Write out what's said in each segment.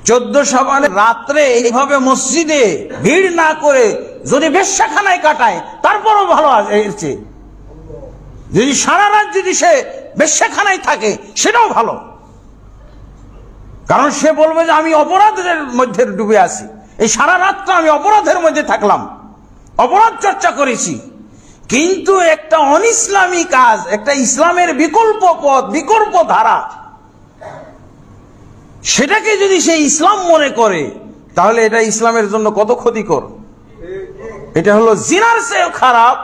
14 শাবানের রাত্রে এইভাবে মসজিদে ভিড় না করে যদি বেশ্যাখানায় কাটায় তারপরও ভালো আছে। এর চেয়ে যদি সারা রাত যদি সে বেশ্যাখানায় থাকে সেটাও ভালো, কারণ সে বলবে যে আমি অপরাধের মধ্যে ডুবে আছি, এই সারা রাতটা আমি অপরাধের মধ্যে থাকলাম, অপরাধ চর্চা করেছি। কিন্তু একটা অনিসলামী কাজ, একটা ইসলামের বিকল্প পথ, বিকল্প ধারা, সেটাকে যদি সে ইসলাম মনে করে তাহলে এটা ইসলামের জন্য কত ক্ষতিকর। এটা হলো জিনার চেয়েও খারাপ,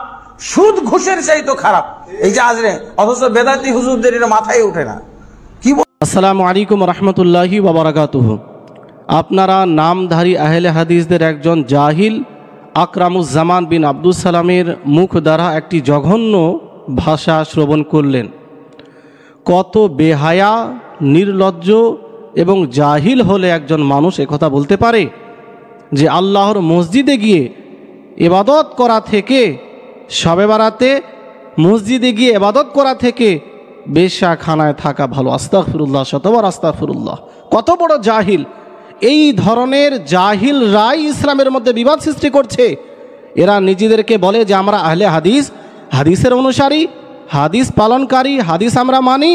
সুদ ঘুষের চাইতো খারাপ। এই যে আজরে অথচ বেদাতি হুজুরদের এটা মাথায় ওঠে না। কি আসসালামু আলাইকুম রহমতুল্লাহি ওয়া বারাকাতুহু। আপনারা নামধারী আহলে হাদিসদের একজন জাহিল আকরামুজ্জামান বিন আব্দুস সালামের মুখ দ্বারা একটি জঘন্য ভাষা শ্রবণ করলেন। কত বেহায়া, নির্লজ্জ এবং জাহিল হলে একজন মানুষ একথা বলতে পারে যে আল্লাহর মসজিদে গিয়ে ইবাদত করা থেকে, শবে বারাতে মসজিদে গিয়ে ইবাদত করা থেকে বেশ্যাখানায় থাকা ভালো। আস্তাগফিরুল্লাহ, শতবার আস্তাগফিরুল্লাহ। কত বড় জাহিল! এই ধরনের জাহিলরাই ইসলামের মধ্যে বিবাদ সৃষ্টি করছে। এরা নিজেদেরকে বলে যে আমরা আহলে হাদিস, হাদিসের অনুসারী, হাদিস পালনকারী, হাদিস আমরা মানি।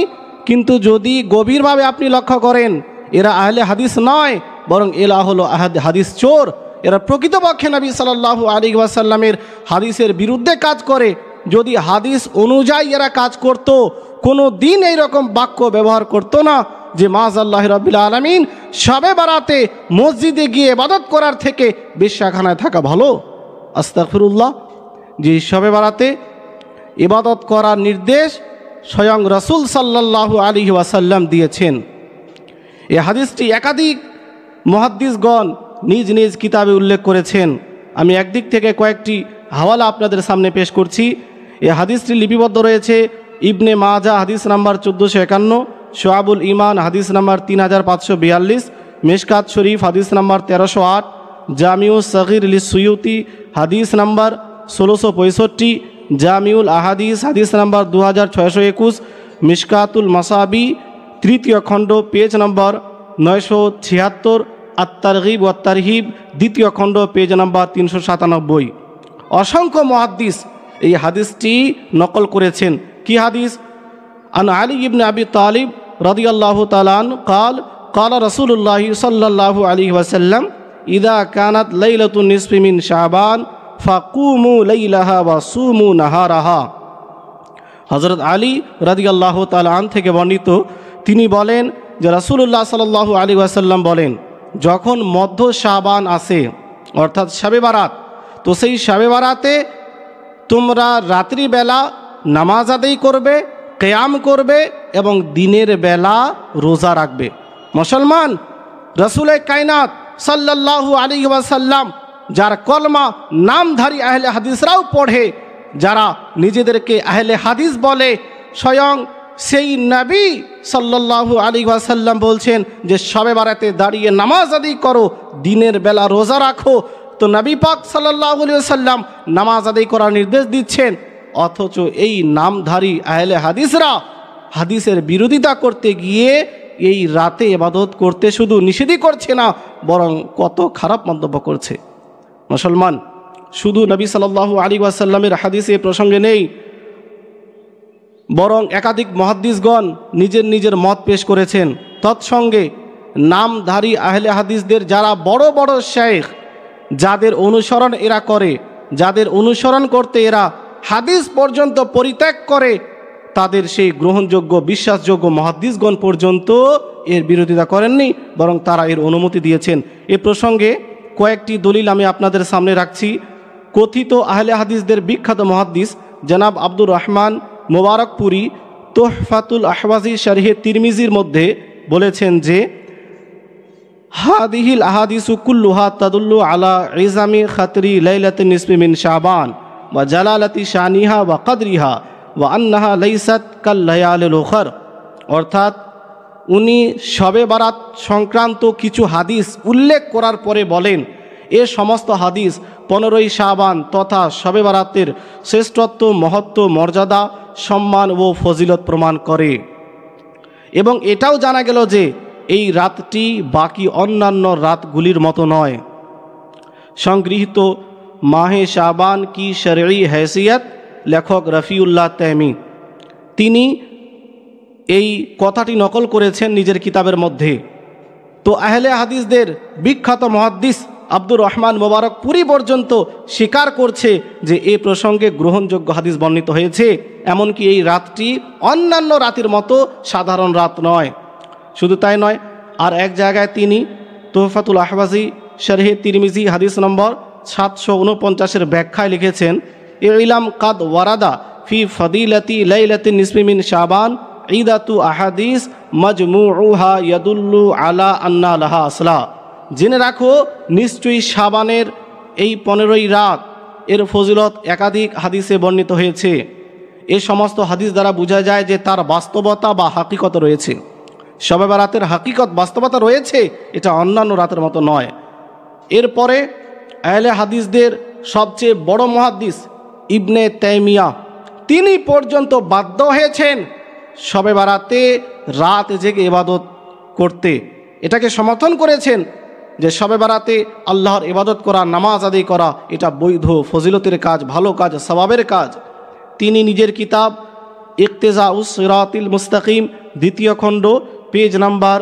কিন্তু যদি গভীরভাবে আপনি লক্ষ্য করেন, এরা আহলে হাদিস নয়, বরং এরা হলো হাদিস চোর। এরা প্রকৃতপক্ষে নবী সাল্লাল্লাহু আলাইহি ওয়াসাল্লামের হাদিসের বিরুদ্ধে কাজ করে। যদি হাদিস অনুযায়ী এরা কাজ করত, কোনো দিন এইরকম বাক্য ব্যবহার করতো না যে মাআযাল্লাহি রাব্বিল আলামিন শবে বারাতে মসজিদে গিয়ে ইবাদত করার থেকে বেশ্যাখানায় থাকা ভালো। আস্তাগফিরুল্লাহ। যে শবে বারাতে ইবাদত করার নির্দেশ স্বয়ং রাসূল সাল্লাল্লাহু আলাইহি ওয়াসাল্লাম দিয়েছেন। এই হাদিসটি একাধিক মুহাদ্দিসগণ নিজ নিজ কিতাবে উল্লেখ করেছেন। আমি একদিক থেকে কয়েকটি হাওয়ালা আপনাদের সামনে পেশ করছি। এই হাদিসটি লিপিবদ্ধ রয়েছে ইবনে মাজা হাদিস নাম্বার 1451, শুআবুল ঈমান হাদিস নাম্বার 3542, মিশকাত শরীফ হাদিস নাম্বার 1308, জামিউস সগীর লিসসুয়ুতি হাদিস নাম্বার 1665, জামিউল আহাদিস হাদিস নাম্বার 2621, মিশকাতুল মাসাবি তৃতীয় খণ্ড পেজ নাম্বার 976, আত-তারগীব ওয়াত তারহিব দ্বিতীয় খণ্ড পেজ নাম্বার 397। অসংখ্য মুহাদ্দিস এই হাদিসটি নকল করেছেন। কি হাদিস? আন আলী ইবনে আবি তালিব রাদিয়াল্লাহু তাআলা আনহু قال قال رسول الله صلى الله عليه وسلم اذا كانت ليله النصف من شعبان فقوموا ليلها وصوموا نهارها। হযরত আলী রাদিয়াল্লাহু তাআলা আনহু থেকে বর্ণিত, তিনি বলেন যে রাসূলুল্লাহ সাল্লাল্লাহু আলাইহি ওয়াসাল্লাম বলেন, যখন মধ্য শাবান আসে অর্থাৎ শবে বারাত, তো সেই শবে বারাতে তোমরা রাত্রিবেলা নামাজ আদায় করবে, কিয়াম করবে এবং দিনের বেলা রোজা রাখবে। মুসলমান, রাসূলে কায়নাত সাল্লাল্লাহু আলাইহি ওয়াসাল্লাম যার কলমা নামধারী আহলে হাদিসরাও পড়ে, যারা নিজেদেরকে আহলে হাদিস বলে, স্বয়ং সেই নবী সাল্লাল্লাহু আলাইহি ওয়াসাল্লাম বলছেন যে শবে বারাতে দাঁড়িয়ে নামাজ আদায় করো, দিনের বেলা রোজা রাখো। তো নবী পাক সাল্লাল্লাহু আলাইহি ওয়াসাল্লাম নামাজ আদায় করার নির্দেশ দিচ্ছেন, অথচ এই নামধারী আহলে হাদিসরা হাদিসের বিরোধিতা করতে গিয়ে এই রাতে ইবাদত করতে শুধু নিষেধই করছে না, বরং কত খারাপ মন্তব্য করছে। মুসলমান, শুধু নবী সাল্লাল্লাহু আলাইহি ওয়াসাল্লামের হাদিসে প্রসঙ্গে নেই, বরং একাধিক মুহাদ্দিসগণ নিজের নিজের মত পেশ করেছেন। তৎসঙ্গে নামধারী আহলে হাদিসদের যারা বড় বড় শাইখ, যাদের অনুসরণ এরা করে, যাদের অনুসরণ করতে এরা হাদিস পর্যন্ত পরিত্যাগ করে, তাদের সেই গ্রহণযোগ্য বিশ্বাসযোগ্য মুহাদ্দিসগণ পর্যন্ত এর বিরোধিতা করেননি, বরং তারা এর অনুমতি দিয়েছেন। এ প্রসঙ্গে কয়েকটি দলিল আমি আপনাদের সামনে রাখছি। কথিত আহলে হাদিসদের বিখ্যাত মুহাদ্দিস জনাব আব্দুর রহমান মুবারকপুরি তুহফাতুল আহওয়াজি শারহে তিরমিজির মধ্যে বলেছেন যে হাদিহিল আহাদিসু কুল্লুহা তাদুল্লু আলা ইজামি খাতরি লাইলাতুন নিসফি মিন শাবান ওয়া জালালাতি শানিহা ওয়া কদরিহা ওয়া আন্নাহা লাইসাত কাল লায়ালিল উখর। অর্থাৎ উনি শবে বারাত সংক্রান্ত কিছু হাদিস উল্লেখ করার পরে বলেন, এ সমস্ত হাদিস 15ই শাবান তথা শবে বারাতের শ্রেষ্ঠত্ব, মহত্ব, মর্যাদা, সম্মান ও ফজিলত প্রমাণ করে। এবং এটাও জানা গেল যে এই রাতটি বাকি অন্যান্য রাতগুলির মতো নয়। সংগৃহীত মাহে শাবান কি শরঈ हैसियत, লেখক রফিউল্লাহ তাইমি। তিনি এই কথাটি নকল করেছেন নিজের কিতাবের মধ্যে। তো আহলে হাদিসদের বিখ্যাত মুহাদ্দিস আব্দুর রহমান মোবারকপুরি পর্যন্ত স্বীকার করছে যে এ প্রসঙ্গে গ্রহণযোগ্য হাদিস বর্ণিত হয়েছে, এমনকি এই রাতটি অন্যান্য রাতের মতো সাধারণ রাত নয়। শুধু তাই নয়, আর এক জায়গায় তিনি তোহফাতুল আহওয়াজি শরহে তিরমিজি হাদিস নম্বর 749-এর ব্যাখ্যায় লিখেছেন, ইলাম কাদ ওয়ারাদা ফি ফদিলাতি লাইলাতিন নিসফি মিন শাবান ঈদাতু আহাদিস মাজমুউহা ইয়াদুল্লু আলা আন্না লাহা আসলা। জেনে রাখো, নিশ্চয়ই শাবানের এই 15ই রাত এর ফজিলত একাধিক হাদিসে বর্ণিত হয়েছে। এ সমস্ত হাদিস দ্বারা বোঝা যায় যে তার বাস্তবতা বা হাকিকত রয়েছে। শবে বারাতের হাকিকত বাস্তবতা রয়েছে, এটা অন্যান্য রাতের মতো নয়। এরপরে আহলে হাদিসদের সবচেয়ে বড় মুহাদ্দিস ইবনে তাইমিয়া, তিনি পর্যন্ত বাধ্য হয়েছেন শবে বারাতে রাত জেগে ইবাদত করতে। এটাকে সমর্থন করেছেন যে শবে বারাতে আল্লাহর ইবাদত করা, নামাজ আদায় করা এটা বৈধ, ফজিলতের কাজ, ভালো কাজ, সওয়াবের কাজ। তিনি নিজের কিতাব ইক্তেজাউস সিরাতিল মুস্তাকিম দ্বিতীয় খণ্ড পেজ নাম্বার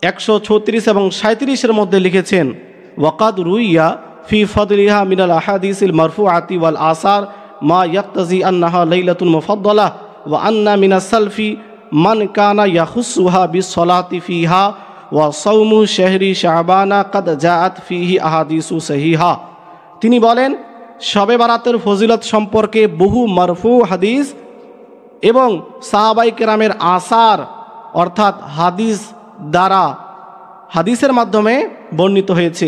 136 এবং 37-এর মধ্যে লিখেছেন, ওয়াকাদ রুইয়া ফি ফদলিহা মিনাল আহাদিসিল মারফুআতি ওয়াল আসার মা ইয়াক্তাজি আন্নাহা লাইলাতুল মুফাদ্দালা ওয়া আন্না মিনাস সালফি মান কানা ইয়াখুসুহা বিসসালাতি ফিহা ওয়া সাওমু শাহরি শাবানা কাদ জাআত ফিহি আহাদিসু সহিহা। তিনি বলেন, শবে বারাতের ফজিলত সম্পর্কে বহু মারফু হাদিস এবং সাহাবাই কেরামের আসার অর্থাৎ হাদিস দ্বারা, হাদিসের মাধ্যমে বর্ণিত হয়েছে,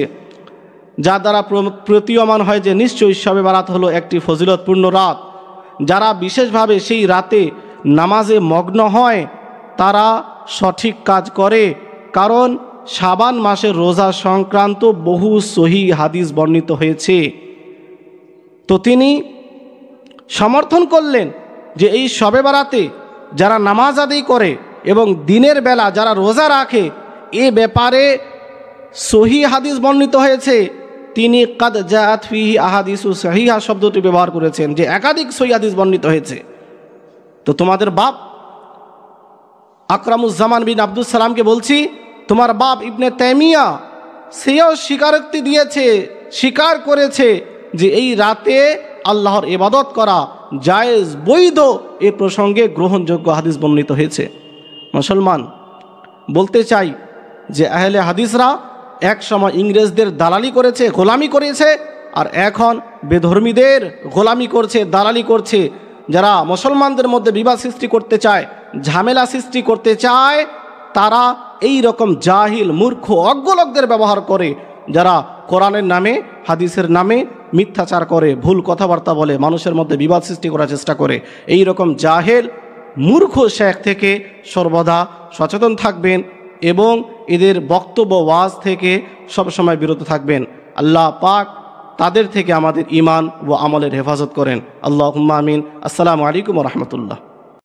যা দ্বারা প্রতীয়মান হয় যে নিশ্চয়ই শবে বারাত হলো একটি ফজিলতপূর্ণ রাত। যারা বিশেষভাবে সেই রাতে নামাজে মগ্ন হয় তারা সঠিক কাজ করে, কারণ শাবান মাসের রোজা সংক্রান্ত বহু সহিহ হাদিস বর্ণিত হয়েছে। তো তিনি সমর্থন করলেন যে এই শবে বারাতে যারা নামাজ আদায় করে এবং দিনের বেলা যারা রোজা রাখে, এ ব্যাপারে সহিহ হাদিস বর্ণিত হয়েছে। তিনি কাদ জাআত ফিহি আহাদিসু সহিহা শব্দটি ব্যবহার করেছেন, যে একাধিক সহিহ হাদিস বর্ণিত হয়েছে। তো তোমাদের বাপ আকরামুজ্জামান বিন আব্দুস সালামকে বলছি, তোমার বাপ ইবনে তাইমিয়া সেও স্বীকারোক্তি দিয়েছে, স্বীকার করেছে যে এই রাতে আল্লাহর ইবাদত করা জায়েজ, বৈধ। এ প্রসঙ্গে গ্রহণযোগ্য হাদিস বর্ণিত হয়েছে। মুসলমান, বলতে চাই যে আহলে হাদিসরা এক সময় ইংরেজদের দালালি করেছে, গোলামি করেছে, আর এখন বেধর্মীদের গোলামি করছে, দালালি করছে। যারা মুসলমানদের মধ্যে বিবাদ সৃষ্টি করতে চায়, ঝামেলা সৃষ্টি করতে চায়, তারা এই রকম জাহিল, মূর্খ, অজ্ঞ লোকদের ব্যবহার করে, যারা কোরআনের নামে, হাদিসের নামে মিথ্যাচার করে, ভুল কথাবার্তা বলে, মানুষের মধ্যে বিবাদ সৃষ্টি করার চেষ্টা করে। এই রকম জাহেল, মূর্খ শেখ থেকে সর্বদা সচেতন থাকবেন এবং এদের বক্তব্য, ওয়াজ থেকে সবসময় বিরত থাকবেন। আল্লাহ পাক তাদের থেকে আমাদের ঈমান ও আমলের হেফাজত করেন। আল্লাহুম্মা আমিন। আসসালামু আলাইকুম ওয়া রাহমাতুল্লাহ।